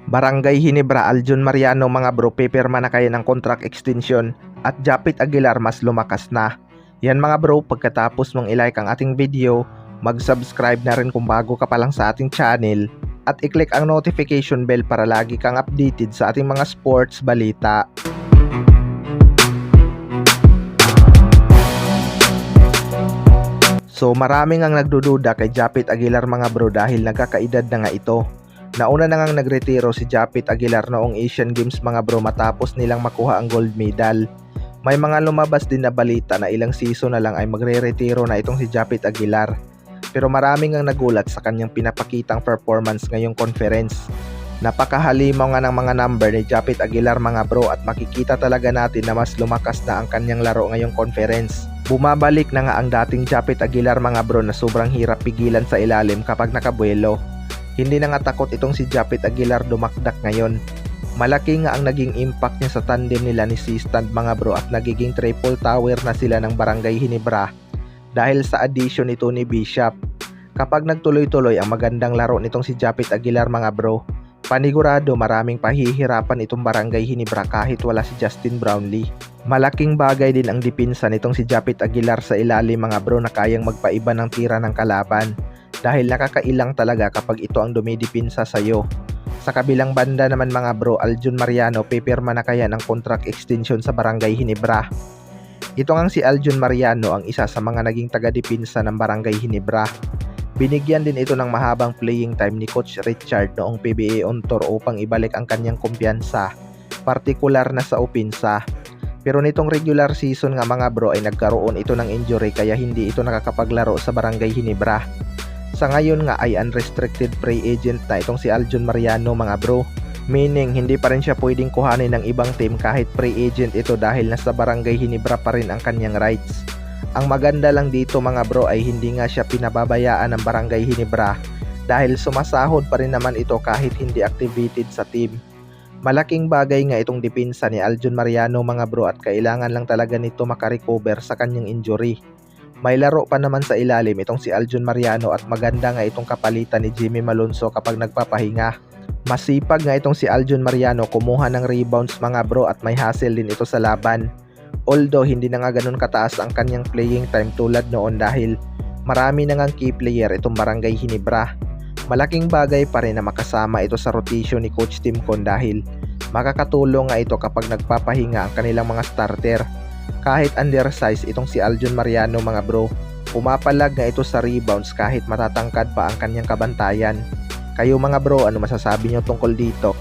Barangay Hinebra, Aljun Mariano mga bro, pipirma na kayo ng contract extension at Japit Aguilar mas lumakas na. Yan mga bro, pagkatapos mong ilike ang ating video, mag-subscribe na rin kung bago ka pa lang sa ating channel at i-click ang notification bell para lagi kang updated sa ating mga sports balita. So maraming ang nagdududa kay Japit Aguilar mga bro dahil nagkakaedad na nga ito. Nauna na ngang nagretiro si Japit Aguilar noong Asian Games mga bro matapos nilang makuha ang gold medal. May mga lumabas din na balita na ilang season na lang ay magre-retiro na itong si Japit Aguilar. Pero maraming ang nagulat sa kanyang pinapakitang performance ngayong conference. Napakahalimaw nga ng mga number ni Japit Aguilar mga bro at makikita talaga natin na mas lumakas na ang kanyang laro ngayong conference. Bumabalik na nga ang dating Japit Aguilar mga bro na sobrang hirap pigilan sa ilalim kapag nakabuelo. Hindi na nga takot itong si Japit Aguilar dumakdak ngayon. Malaki nga ang naging impact niya sa tandem nila ni C-Stand mga bro at nagiging triple tower na sila ng Barangay Hinebra dahil sa addition nito ni Bishop. Kapag nagtuloy-tuloy ang magandang laro nitong si Japit Aguilar mga bro, panigurado maraming pahihirapan itong Barangay Hinebra kahit wala si Justin Brownlee. Malaking bagay din ang dipinsa nitong si Japit Aguilar sa ilalim mga bro na kayang magpaiba ng tira ng kalaban. Dahil nakakailang talaga kapag ito ang dumidipinsa sa'yo. Sa kabilang banda naman mga bro, Aljun Mariano pipirma na kaya ng contract extension sa Barangay Hinebra. Ito ngang si Aljun Mariano ang isa sa mga naging taga-dipinsa ng Barangay Hinebra. Binigyan din ito ng mahabang playing time ni Coach Richard noong PBA on tour upang ibalik ang kanyang kumpiyansa, partikular na sa opensa. Pero nitong regular season nga mga bro ay nagkaroon ito ng injury kaya hindi ito nakakapaglaro sa Barangay Hinebra. Sa ngayon nga ay unrestricted free agent na itong si Aljun Mariano mga bro. Meaning hindi pa rin siya pwedeng kuhanin ng ibang team kahit free agent ito dahil nasa Barangay Hinebra pa rin ang kanyang rights. Ang maganda lang dito mga bro ay hindi nga siya pinababayaan ng Barangay Hinebra dahil sumasahod pa rin naman ito kahit hindi activated sa team. Malaking bagay nga itong depensa ni Aljun Mariano mga bro at kailangan lang talaga nito makarecover sa kanyang injury. May laro pa naman sa ilalim itong si Aljun Mariano at maganda nga itong kapalitan ni Jimmy Malonzo kapag nagpapahinga. Masipag nga itong si Aljun Mariano kumuha ng rebounds mga bro at may hustle din ito sa laban. Although hindi na nga ganun kataas ang kanyang playing time tulad noon dahil marami na ngang key player itong Barangay Hinebra. Malaking bagay pa rin na makasama ito sa rotation ni Coach Tim Con dahil makakatulong nga ito kapag nagpapahinga ang kanilang mga starter. Kahit undersize itong si Aljun Mariano mga bro, pumapalag nga ito sa rebounds kahit matatangkad pa ang kanyang kabantayan. Kayo mga bro, ano masasabi nyo tungkol dito?